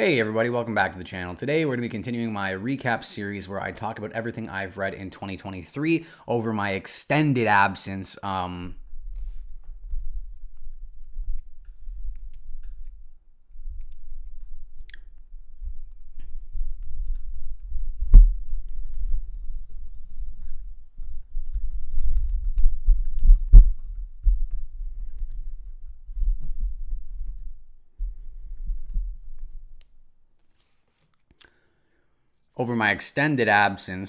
Hey everybody, welcome back to the channel. Today we're going to be continuing my recap series where I talk about everything I've read in 2023 over my extended absence.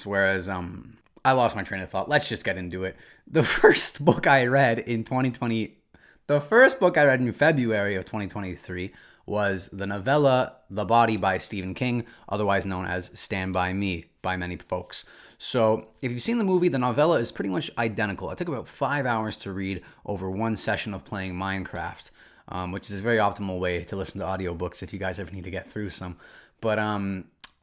Whereas I lost my train of thought. Let's just get into it. The first book I read in 2020, the first book I read in February of 2023 was the novella The Body by Stephen King, otherwise known as Stand By Me by many folks. So, if you've seen the movie, the novella is pretty much identical. It took about 5 hours to read over one session of playing Minecraft, which is a very optimal way to listen to audiobooks if you guys ever need to get through some. But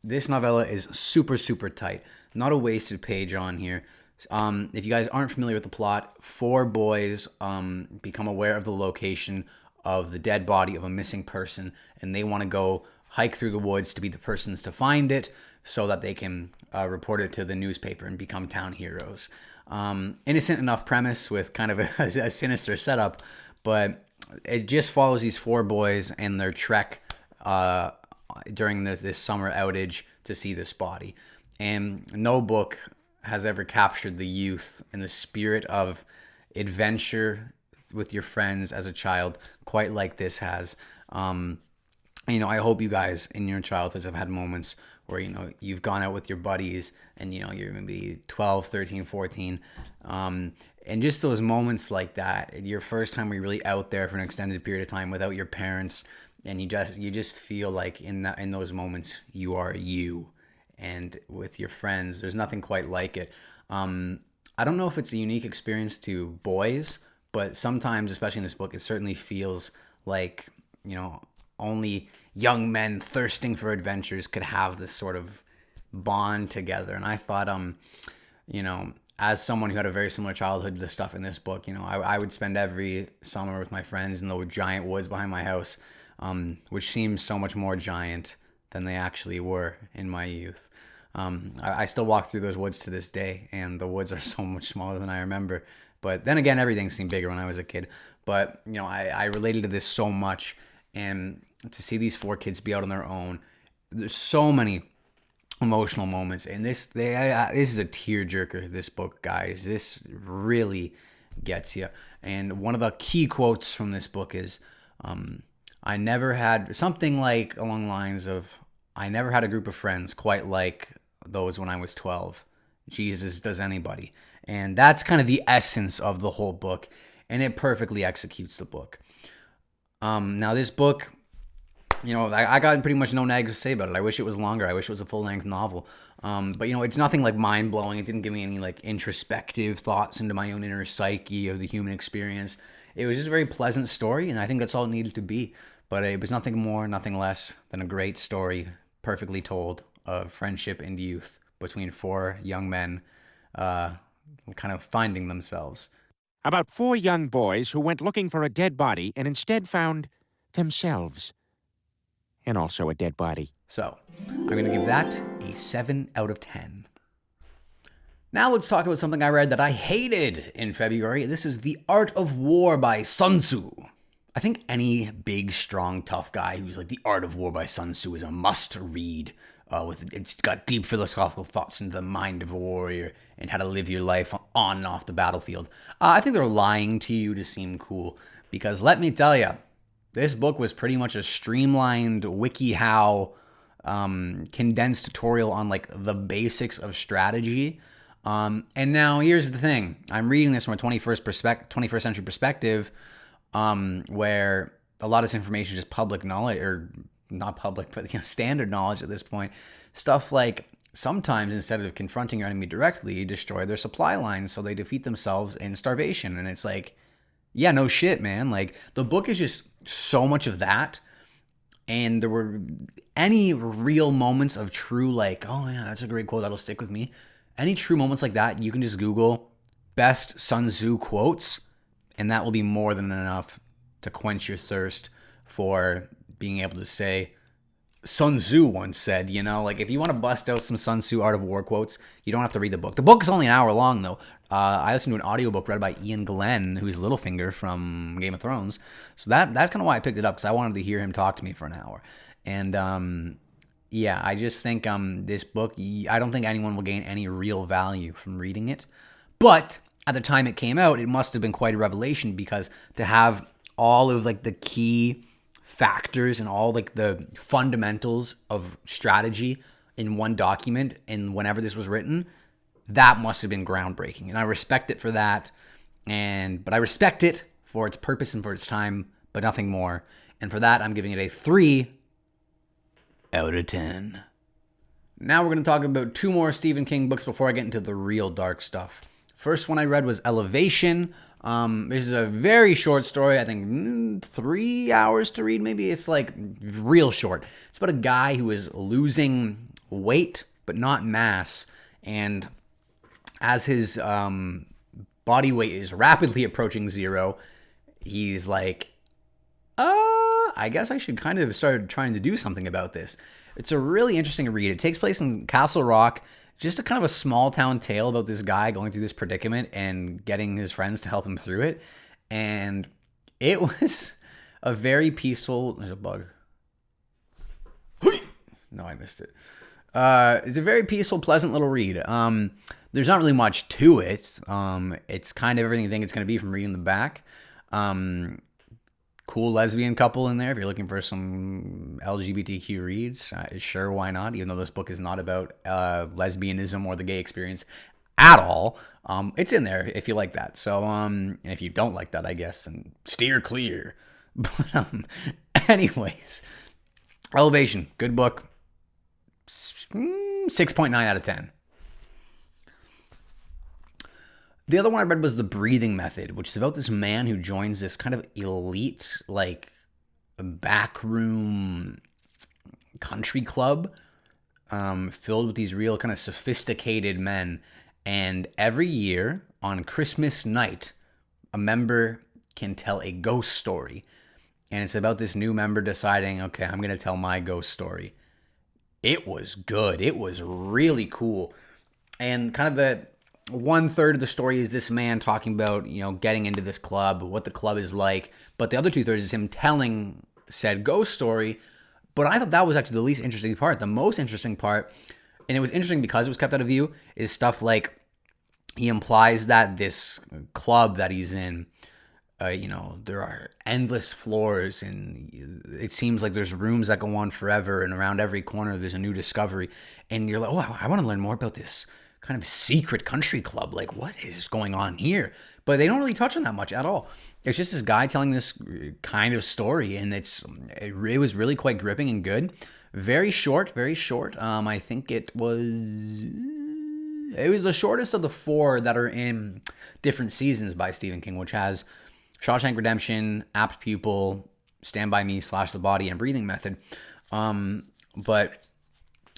this novella is super, super tight. Not a wasted page on here. If you guys aren't familiar with the plot, four boys become aware of the location of the dead body of a missing person, and they want to go hike through the woods to be the persons to find it so that they can report it to the newspaper and become town heroes. Innocent enough premise with kind of a sinister setup, but it just follows these four boys and their trek during this summer outage to see this body. And no book has ever captured the youth and the spirit of adventure with your friends as a child quite like this has. I hope you guys in your childhoods have had moments where, you've gone out with your buddies and, you're maybe 12, 13, 14. And just those moments like that, your first time where you're really out there for an extended period of time without your parents, and you just feel like in those moments you are you, and with your friends, there's nothing quite like it. I don't know if it's a unique experience to boys, but sometimes, especially in this book, it certainly feels like only young men thirsting for adventures could have this sort of bond together. And I thought, as someone who had a very similar childhood to the stuff in this book, I would spend every summer with my friends in the giant woods behind my house, which seems so much more giant than they actually were in my youth. I still walk through those woods to this day, and the woods are so much smaller than I remember. But then again, everything seemed bigger when I was a kid. But, I related to this so much, and to see these four kids be out on their own, there's so many emotional moments. And this is a tearjerker, this book, guys. This really gets you. And one of the key quotes from this book is, I never had something like along the lines of, I never had a group of friends quite like those when I was 12. Jesus, does anybody? And that's kind of the essence of the whole book, and it perfectly executes the book. Now this book, I got pretty much no negatives to say about it. I wish it was longer. I wish it was a full-length novel. But it's nothing like mind-blowing. It didn't give me any like introspective thoughts into my own inner psyche of the human experience. It was just a very pleasant story, and I think that's all it needed to be. But it was nothing more, nothing less than a great story, perfectly told, of friendship and youth between four young men kind of finding themselves. About four young boys who went looking for a dead body and instead found themselves. And also a dead body. So, I'm going to give that a 7 out of 10. Now let's talk about something I read that I hated in February. This is The Art of War by Sun Tzu. I think any big, strong, tough guy who's like The Art of War by Sun Tzu is a must-read. It's got deep philosophical thoughts into the mind of a warrior and how to live your life on and off the battlefield. I think they're lying to you to seem cool, because let me tell you, this book was pretty much a streamlined WikiHow condensed tutorial on like the basics of strategy. And now here's the thing: I'm reading this from a 21st century perspective, where a lot of this information is just public knowledge, or not public, but standard knowledge at this point. Stuff like, sometimes instead of confronting your enemy directly, you destroy their supply lines so they defeat themselves in starvation. And it's like, yeah, no shit, man. Like, the book is just so much of that. And there were any real moments of true, like, oh yeah, that's a great quote, that'll stick with me. Any true moments like that, you can just Google best Sun Tzu quotes, and that will be more than enough to quench your thirst for being able to say Sun Tzu once said, you know, like if you want to bust out some Sun Tzu Art of War quotes, you don't have to read the book. The book is only an hour long, though. I listened to an audiobook read by Ian Glenn, who's Littlefinger from Game of Thrones. So that's kind of why I picked it up, because I wanted to hear him talk to me for an hour. And yeah, I just think this book, I don't think anyone will gain any real value from reading it. But at the time it came out, it must have been quite a revelation, because to have all of like the key factors and all like the fundamentals of strategy in one document and whenever this was written, that must have been groundbreaking. And I respect it for that. But I respect it for its purpose and for its time, but nothing more. And for that, I'm giving it a 3 out of 10. Now we're going to talk about 2 more Stephen King books before I get into the real dark stuff. First one I read was Elevation. This is a very short story. I think 3 hours to read, maybe. It's like real short. It's about a guy who is losing weight, but not mass. And as his body weight is rapidly approaching 0, he's like, I guess I should kind of start trying to do something about this. It's a really interesting read. It takes place in Castle Rock. Just a kind of a small town tale about this guy going through this predicament and getting his friends to help him through it. And it was a very peaceful... There's a bug. No, I missed it. It's a very peaceful, pleasant little read. There's not really much to it. It's kind of everything you think it's going to be from reading the back. Cool lesbian couple in there if you're looking for some LGBTQ reads. Sure, why not? Even though this book is not about lesbianism or the gay experience at all. It's in there if you like that. So, and if you don't like that, I guess, and steer clear. But anyways, Elevation, good book. 6.9 out of 10. The other one I read was The Breathing Method, which is about this man who joins this kind of elite, like, backroom country club filled with these real kind of sophisticated men. And every year on Christmas night, a member can tell a ghost story. And it's about this new member deciding, okay, I'm going to tell my ghost story. It was good. It was really cool. And kind of the 1/3 of the story is this man talking about, you know, getting into this club, what the club is like. But the other 2/3 is him telling said ghost story. But I thought that was actually the least interesting part. The most interesting part, and it was interesting because it was kept out of view, is stuff like he implies that this club that he's in, you know, there are endless floors and it seems like there's rooms that go on forever, and around every corner there's a new discovery. And you're like, oh, I want to learn more about this kind of secret country club. Like, what is going on here? But they don't really touch on that much at all. It's just this guy telling this kind of story, and it was really quite gripping and good. Very short, very short. I think it was the shortest of the 4 that are in different seasons by Stephen King, which has Shawshank Redemption, Apt Pupil, Stand By Me / The Body, and Breathing Method. But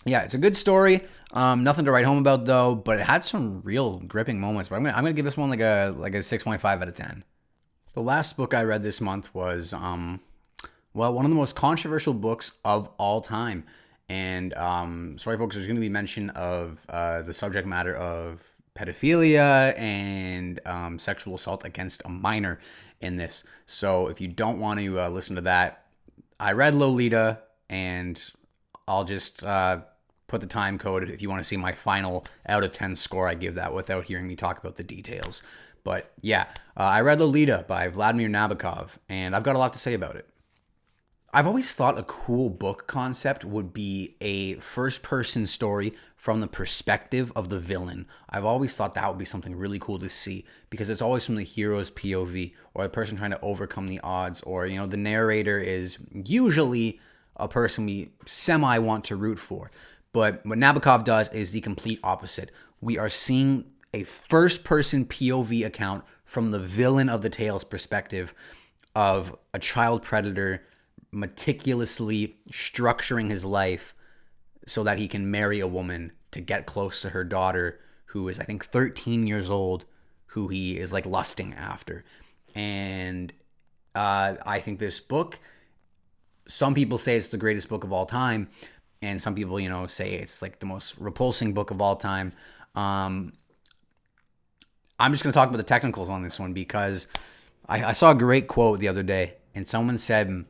yeah, it's a good story. Nothing to write home about though, but it had some real gripping moments. But I'm gonna give this one like a 6.5 out of 10. The last book I read this month was one of the most controversial books of all time. And sorry, folks, there's going to be mention of the subject matter of pedophilia and sexual assault against a minor in this. So if you don't want to listen to that, I read Lolita, and I'll just put the time code if you want to see my final out of 10 score. I give that without hearing me talk about the details. But yeah, I read Lolita by Vladimir Nabokov, and I've got a lot to say about it. I've always thought a cool book concept would be a first-person story from the perspective of the villain. I've always thought that would be something really cool to see, because it's always from the hero's POV, or the person trying to overcome the odds, or, you know, the narrator is usually a person we semi want to root for. But what Nabokov does is the complete opposite. We are seeing a first-person POV account from the villain of the tale's perspective of a child predator meticulously structuring his life so that he can marry a woman to get close to her daughter, who is, I think, 13 years old, who he is like lusting after. And I think this book some people say it's the greatest book of all time, and some people, say it's like the most repulsing book of all time. I'm just going to talk about the technicals on this one because I saw a great quote the other day, and someone said,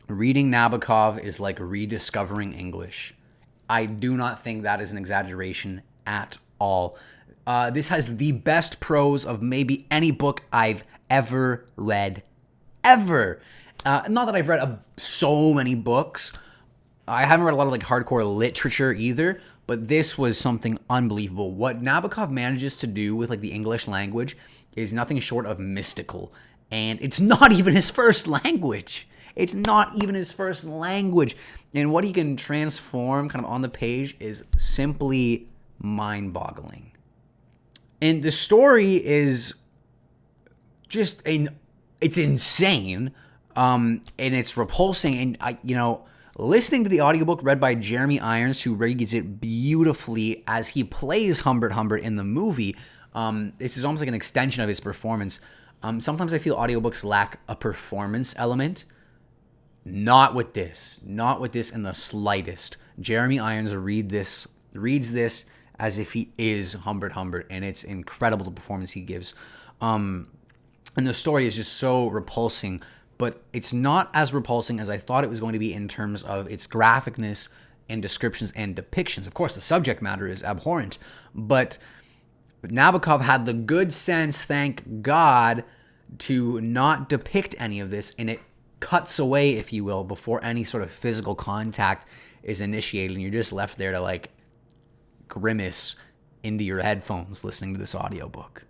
reading Nabokov is like rediscovering English. I do not think that is an exaggeration at all. This has the best prose of maybe any book I've ever read. Ever. Not that I've read so many books. I haven't read a lot of like hardcore literature either, but this was something unbelievable. What Nabokov manages to do with like the English language is nothing short of mystical. And it's not even his first language. It's not even his first language. And what he can transform kind of on the page is simply mind-boggling. And the story is just it's insane. And it's repulsing. And listening to the audiobook read by Jeremy Irons, who reads it beautifully as he plays Humbert Humbert in the movie, this is almost like an extension of his performance. Sometimes I feel audiobooks lack a performance element. Not with this in the slightest. Jeremy Irons reads this as if he is Humbert Humbert, and it's incredible the performance he gives. And the story is just so repulsing, but it's not as repulsing as I thought it was going to be in terms of its graphicness and descriptions and depictions. Of course, the subject matter is abhorrent, but Nabokov had the good sense, thank God, to not depict any of this, and it cuts away, if you will, before any sort of physical contact is initiated, and you're just left there to like grimace into your headphones listening to this audiobook.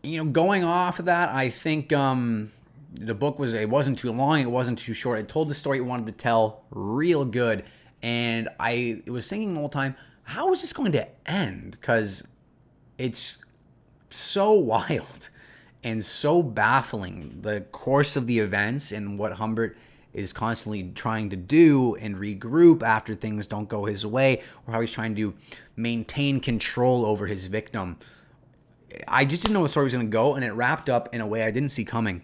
Going off of that, I think the book it wasn't too long, it wasn't too short. It told the story it wanted to tell real good, and I was thinking the whole time, how is this going to end? Because it's so wild and so baffling, the course of the events and what Humbert is constantly trying to do and regroup after things don't go his way, or how he's trying to maintain control over his victim. I just didn't know what story was going to go, and it wrapped up in a way I didn't see coming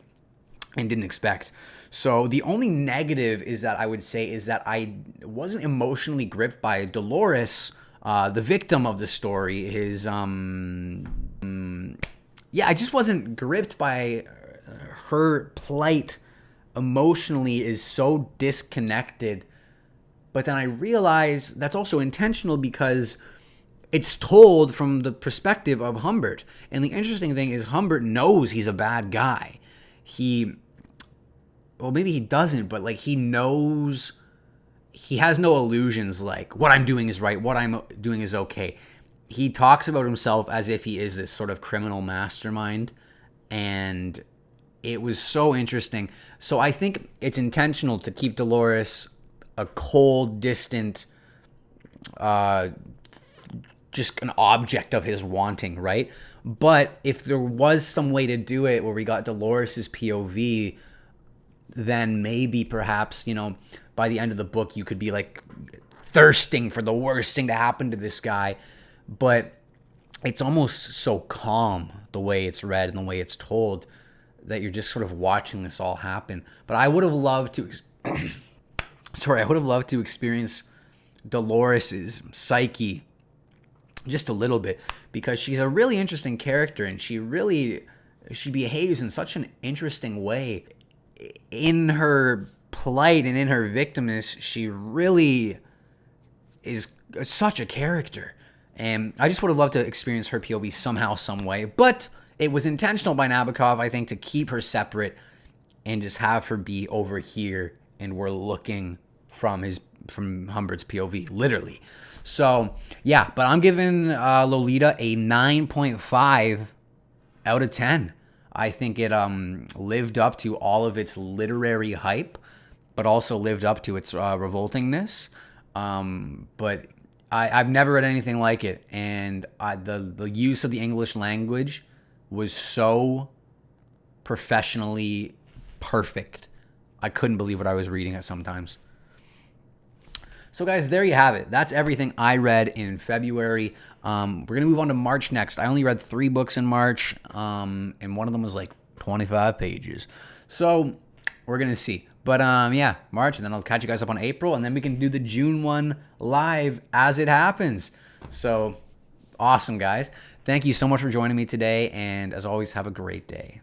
and didn't expect. So the only negative is that I would say is that I wasn't emotionally gripped by Dolores, the victim of the story. I just wasn't gripped by her plight emotionally, is so disconnected. But then I realized that's also intentional because it's told from the perspective of Humbert. And the interesting thing is Humbert knows he's a bad guy. Maybe he doesn't, but like he knows, he has no illusions like what I'm doing is right, what I'm doing is okay. He talks about himself as if he is this sort of criminal mastermind, and it was so interesting. So I think it's intentional to keep Dolores a cold, distant, just an object of his wanting, right? But if there was some way to do it where we got Dolores's POV, then maybe perhaps, by the end of the book, you could be like thirsting for the worst thing to happen to this guy. But it's almost so calm the way it's read and the way it's told that you're just sort of watching this all happen. But I would have loved to, experience Dolores's psyche just a little bit, because she's a really interesting character, and she behaves in such an interesting way. In her plight and in her victimness, she really is such a character. And I just would have loved to experience her POV somehow, some way. But it was intentional by Nabokov, I think, to keep her separate and just have her be over here, and we're looking from Humbert's POV, literally. So, yeah, but I'm giving Lolita a 9.5 out of 10. I think it lived up to all of its literary hype, but also lived up to its revoltingness. But I've never read anything like it, and the use of the English language was so professionally perfect. I couldn't believe what I was reading at sometimes. So guys, there you have it. That's everything I read in February. We're going to move on to March next. I only read 3 books in March, and one of them was like 25 pages. So we're going to see. But yeah, March, and then I'll catch you guys up on April, and then we can do the June one live as it happens. So awesome, guys. Thank you so much for joining me today, and as always, have a great day.